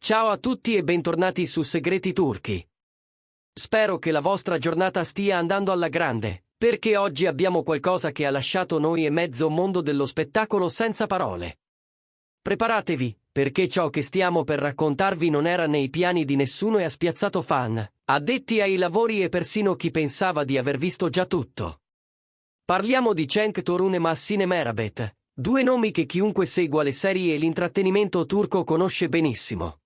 Ciao a tutti e bentornati su Segreti Turchi. Spero che la vostra giornata stia andando alla grande, perché oggi abbiamo qualcosa che ha lasciato noi e mezzo mondo dello spettacolo senza parole. Preparatevi, perché ciò che stiamo per raccontarvi non era nei piani di nessuno e ha spiazzato fan, addetti ai lavori e persino chi pensava di aver visto già tutto. Parliamo di Cenk Torun e Mahsine Merabet, due nomi che chiunque segua le serie e l'intrattenimento turco conosce benissimo.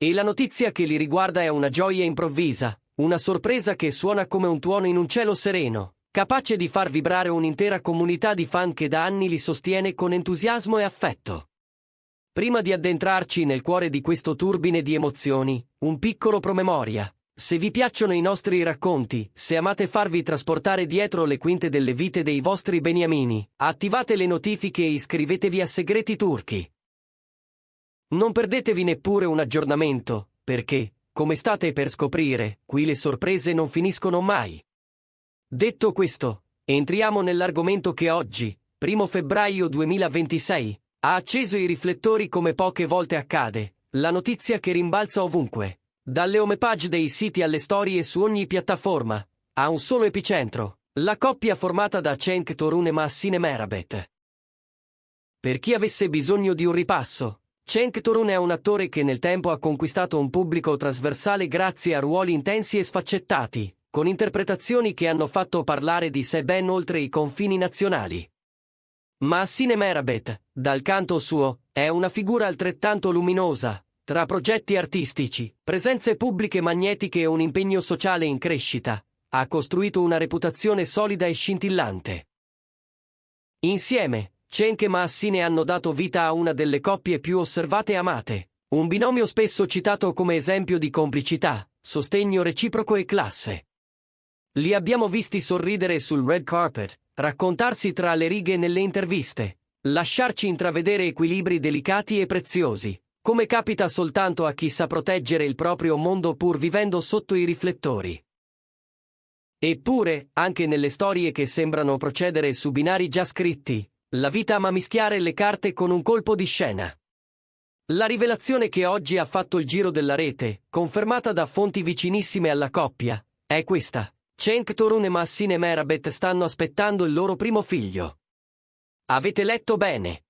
E la notizia che li riguarda è una gioia improvvisa, una sorpresa che suona come un tuono in un cielo sereno, capace di far vibrare un'intera comunità di fan che da anni li sostiene con entusiasmo e affetto. Prima di addentrarci nel cuore di questo turbine di emozioni, un piccolo promemoria. Se vi piacciono i nostri racconti, se amate farvi trasportare dietro le quinte delle vite dei vostri beniamini, attivate le notifiche e iscrivetevi a Segreti Turchi. Non perdetevi neppure un aggiornamento, perché, come state per scoprire, qui le sorprese non finiscono mai. Detto questo, entriamo nell'argomento che oggi, 1 febbraio 2026, ha acceso i riflettori come poche volte accade, la notizia che rimbalza ovunque, dalle homepage dei siti alle storie su ogni piattaforma, ha un solo epicentro, la coppia formata da Cenk Torun e Mahsine Merabet. Per chi avesse bisogno di un ripasso, Cenk Torun è un attore che nel tempo ha conquistato un pubblico trasversale grazie a ruoli intensi e sfaccettati, con interpretazioni che hanno fatto parlare di sé ben oltre i confini nazionali. Mahsine Merabet, dal canto suo, è una figura altrettanto luminosa, tra progetti artistici, presenze pubbliche magnetiche e un impegno sociale in crescita, ha costruito una reputazione solida e scintillante. Insieme, Cenk e Mahsine hanno dato vita a una delle coppie più osservate e amate, un binomio spesso citato come esempio di complicità, sostegno reciproco e classe. Li abbiamo visti sorridere sul red carpet, raccontarsi tra le righe nelle interviste, lasciarci intravedere equilibri delicati e preziosi, come capita soltanto a chi sa proteggere il proprio mondo pur vivendo sotto i riflettori. Eppure, anche nelle storie che sembrano procedere su binari già scritti, la vita ama mischiare le carte con un colpo di scena. La rivelazione che oggi ha fatto il giro della rete, confermata da fonti vicinissime alla coppia, è questa: Cenk Torun e Mahsine Merabet stanno aspettando il loro primo figlio. Avete letto bene.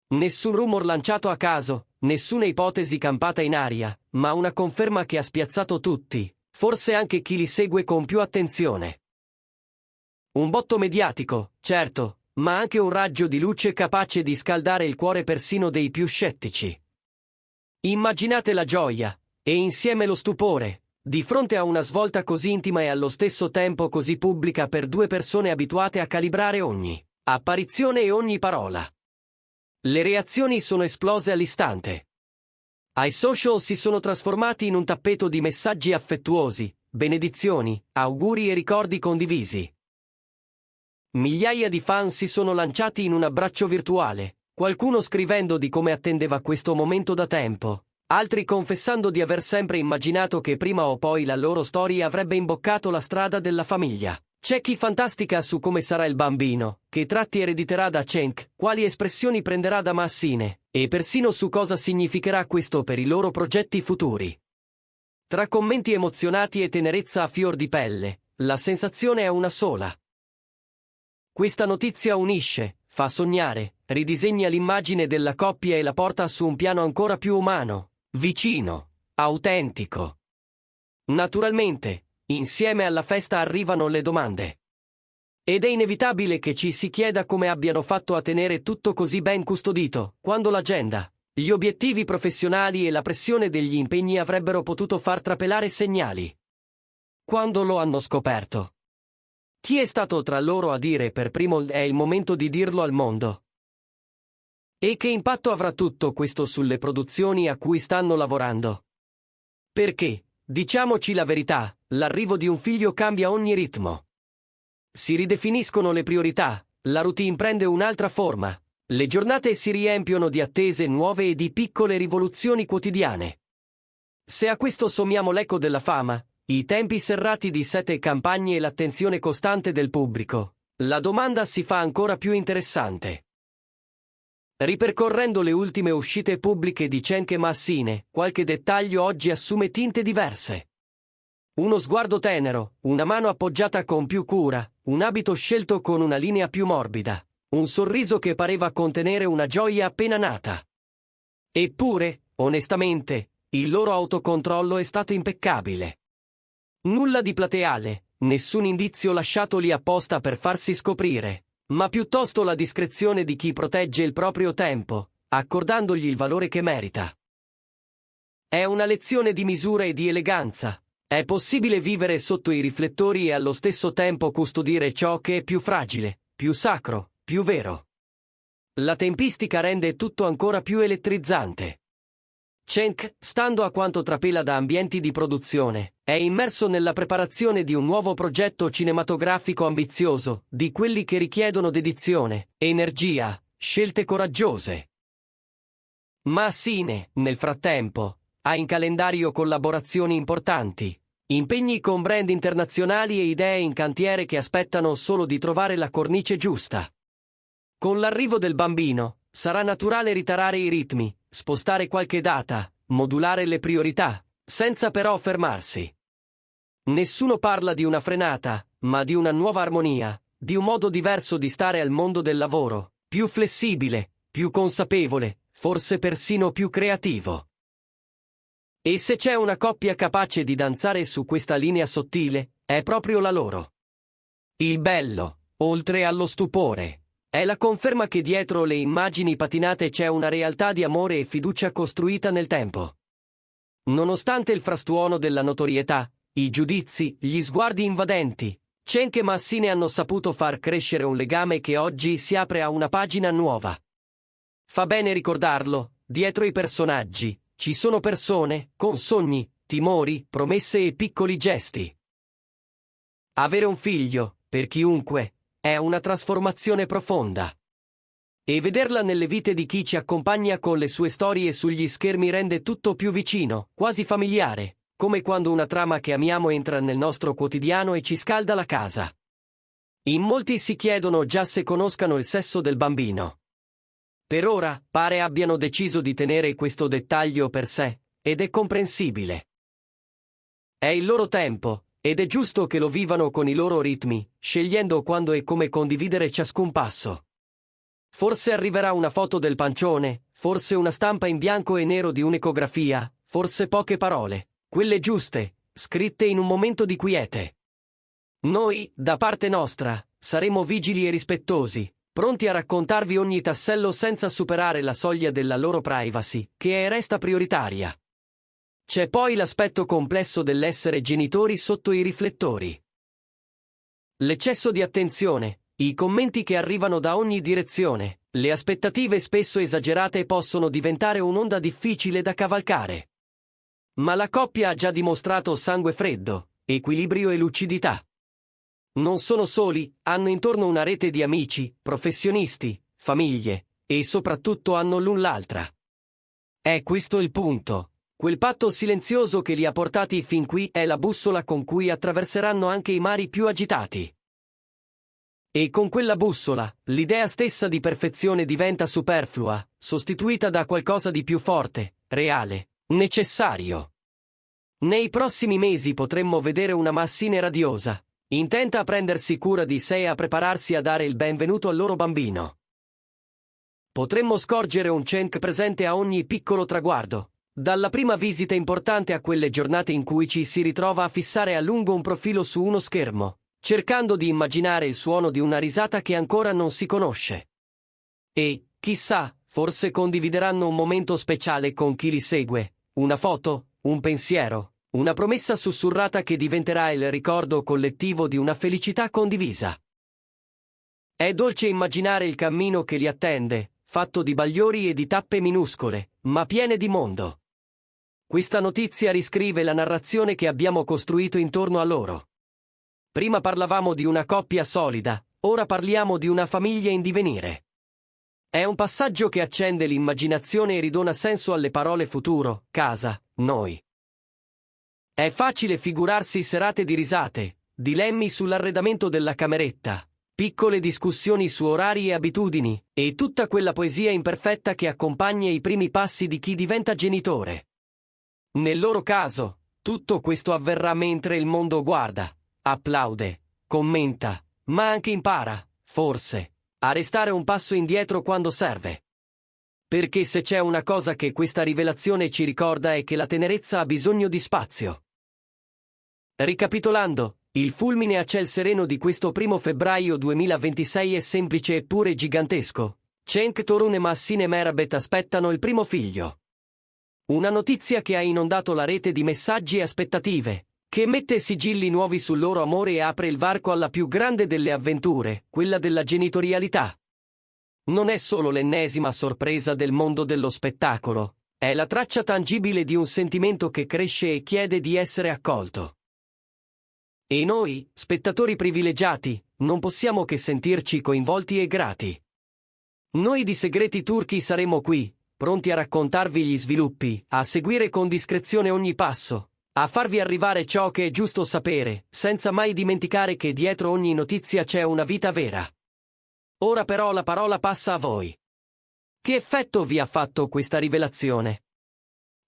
Nessun rumor lanciato a caso, nessuna ipotesi campata in aria, ma una conferma che ha spiazzato tutti, forse anche chi li segue con più attenzione. Un botto mediatico, certo, ma anche un raggio di luce capace di scaldare il cuore persino dei più scettici. Immaginate la gioia, e insieme lo stupore, di fronte a una svolta così intima e allo stesso tempo così pubblica per due persone abituate a calibrare ogni apparizione e ogni parola. Le reazioni sono esplose all'istante. Ai social si sono trasformati in un tappeto di messaggi affettuosi, benedizioni, auguri e ricordi condivisi. Migliaia di fan si sono lanciati in un abbraccio virtuale, qualcuno scrivendo di come attendeva questo momento da tempo, altri confessando di aver sempre immaginato che prima o poi la loro storia avrebbe imboccato la strada della famiglia. C'è chi fantastica su come sarà il bambino, che tratti erediterà da Cenk, quali espressioni prenderà da Mahsine, e persino su cosa significherà questo per i loro progetti futuri. Tra commenti emozionati e tenerezza a fior di pelle, la sensazione è una sola. Questa notizia unisce, fa sognare, ridisegna l'immagine della coppia e la porta su un piano ancora più umano, vicino, autentico. Naturalmente, insieme alla festa arrivano le domande. Ed è inevitabile che ci si chieda come abbiano fatto a tenere tutto così ben custodito, quando l'agenda, gli obiettivi professionali e la pressione degli impegni avrebbero potuto far trapelare segnali. Quando lo hanno scoperto? Chi è stato tra loro a dire per primo è il momento di dirlo al mondo? E che impatto avrà tutto questo sulle produzioni a cui stanno lavorando? Perché, diciamoci la verità, l'arrivo di un figlio cambia ogni ritmo. Si ridefiniscono le priorità, la routine prende un'altra forma, le giornate si riempiono di attese nuove e di piccole rivoluzioni quotidiane. Se a questo sommiamo l'eco della fama, i tempi serrati di 7 campagne e l'attenzione costante del pubblico, la domanda si fa ancora più interessante. Ripercorrendo le ultime uscite pubbliche di Cenk e Massine, qualche dettaglio oggi assume tinte diverse. Uno sguardo tenero, una mano appoggiata con più cura, un abito scelto con una linea più morbida, un sorriso che pareva contenere una gioia appena nata. Eppure, onestamente, il loro autocontrollo è stato impeccabile. Nulla di plateale, nessun indizio lasciato lì apposta per farsi scoprire, ma piuttosto la discrezione di chi protegge il proprio tempo, accordandogli il valore che merita. È una lezione di misura e di eleganza. È possibile vivere sotto i riflettori e allo stesso tempo custodire ciò che è più fragile, più sacro, più vero. La tempistica rende tutto ancora più elettrizzante. Cenk, stando a quanto trapela da ambienti di produzione, è immerso nella preparazione di un nuovo progetto cinematografico ambizioso, di quelli che richiedono dedizione, energia, scelte coraggiose. Massine, nel frattempo, ha in calendario collaborazioni importanti, impegni con brand internazionali e idee in cantiere che aspettano solo di trovare la cornice giusta. Con l'arrivo del bambino, sarà naturale ritarare i ritmi, spostare qualche data, modulare le priorità, senza però fermarsi. Nessuno parla di una frenata, ma di una nuova armonia, di un modo diverso di stare al mondo del lavoro, più flessibile, più consapevole, forse persino più creativo. E se c'è una coppia capace di danzare su questa linea sottile, è proprio la loro. Il bello, oltre allo stupore, è la conferma che dietro le immagini patinate c'è una realtà di amore e fiducia costruita nel tempo. Nonostante il frastuono della notorietà, i giudizi, gli sguardi invadenti, Cenk e Massine hanno saputo far crescere un legame che oggi si apre a una pagina nuova. Fa bene ricordarlo, dietro i personaggi, ci sono persone, con sogni, timori, promesse e piccoli gesti. Avere un figlio, per chiunque, è una trasformazione profonda. E vederla nelle vite di chi ci accompagna con le sue storie sugli schermi rende tutto più vicino, quasi familiare, come quando una trama che amiamo entra nel nostro quotidiano e ci scalda la casa. In molti si chiedono già se conoscano il sesso del bambino. Per ora, pare abbiano deciso di tenere questo dettaglio per sé, ed è comprensibile. È il loro tempo, ed è giusto che lo vivano con i loro ritmi, scegliendo quando e come condividere ciascun passo. Forse arriverà una foto del pancione, forse una stampa in bianco e nero di un'ecografia, forse poche parole, quelle giuste, scritte in un momento di quiete. Noi, da parte nostra, saremo vigili e rispettosi, pronti a raccontarvi ogni tassello senza superare la soglia della loro privacy, che è e resta prioritaria. C'è poi l'aspetto complesso dell'essere genitori sotto i riflettori. L'eccesso di attenzione, i commenti che arrivano da ogni direzione, le aspettative spesso esagerate possono diventare un'onda difficile da cavalcare. Ma la coppia ha già dimostrato sangue freddo, equilibrio e lucidità. Non sono soli, hanno intorno una rete di amici, professionisti, famiglie, e soprattutto hanno l'un l'altra. È questo il punto. Quel patto silenzioso che li ha portati fin qui è la bussola con cui attraverseranno anche i mari più agitati. E con quella bussola, l'idea stessa di perfezione diventa superflua, sostituita da qualcosa di più forte, reale, necessario. Nei prossimi mesi potremmo vedere una Massine radiosa, intenta a prendersi cura di sé e a prepararsi a dare il benvenuto al loro bambino. Potremmo scorgere un Cenk presente a ogni piccolo traguardo, dalla prima visita importante a quelle giornate in cui ci si ritrova a fissare a lungo un profilo su uno schermo, cercando di immaginare il suono di una risata che ancora non si conosce. E, chissà, forse condivideranno un momento speciale con chi li segue, una foto, un pensiero, una promessa sussurrata che diventerà il ricordo collettivo di una felicità condivisa. È dolce immaginare il cammino che li attende, fatto di bagliori e di tappe minuscole, ma piene di mondo. Questa notizia riscrive la narrazione che abbiamo costruito intorno a loro. Prima parlavamo di una coppia solida, ora parliamo di una famiglia in divenire. È un passaggio che accende l'immaginazione e ridona senso alle parole futuro, casa, noi. È facile figurarsi serate di risate, dilemmi sull'arredamento della cameretta, piccole discussioni su orari e abitudini, e tutta quella poesia imperfetta che accompagna i primi passi di chi diventa genitore. Nel loro caso, tutto questo avverrà mentre il mondo guarda, applaude, commenta, ma anche impara, forse, a restare un passo indietro quando serve. Perché se c'è una cosa che questa rivelazione ci ricorda è che la tenerezza ha bisogno di spazio. Ricapitolando, il fulmine a ciel sereno di questo 1 febbraio 2026 è semplice eppure gigantesco. Cenk Torun e Massine Merabet aspettano il primo figlio. Una notizia che ha inondato la rete di messaggi e aspettative, che mette sigilli nuovi sul loro amore e apre il varco alla più grande delle avventure, quella della genitorialità. Non è solo l'ennesima sorpresa del mondo dello spettacolo, è la traccia tangibile di un sentimento che cresce e chiede di essere accolto. E noi, spettatori privilegiati, non possiamo che sentirci coinvolti e grati. Noi di Segreti Turchi saremo qui, pronti a raccontarvi gli sviluppi, a seguire con discrezione ogni passo, a farvi arrivare ciò che è giusto sapere, senza mai dimenticare che dietro ogni notizia c'è una vita vera. Ora però la parola passa a voi. Che effetto vi ha fatto questa rivelazione?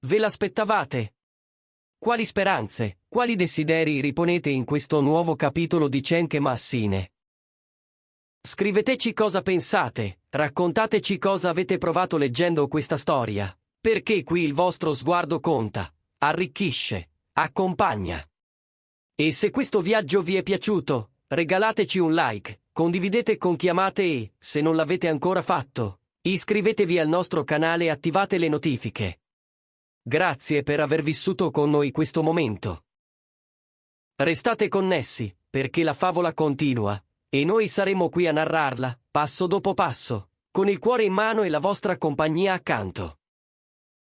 Ve l'aspettavate? Quali speranze, quali desideri riponete in questo nuovo capitolo di Cenk e Massine? Scriveteci cosa pensate, raccontateci cosa avete provato leggendo questa storia, perché qui il vostro sguardo conta, arricchisce, accompagna. E se questo viaggio vi è piaciuto, regalateci un like, condividete con chi amate e, se non l'avete ancora fatto, iscrivetevi al nostro canale e attivate le notifiche. Grazie per aver vissuto con noi questo momento. Restate connessi, perché la favola continua, e noi saremo qui a narrarla, passo dopo passo, con il cuore in mano e la vostra compagnia accanto.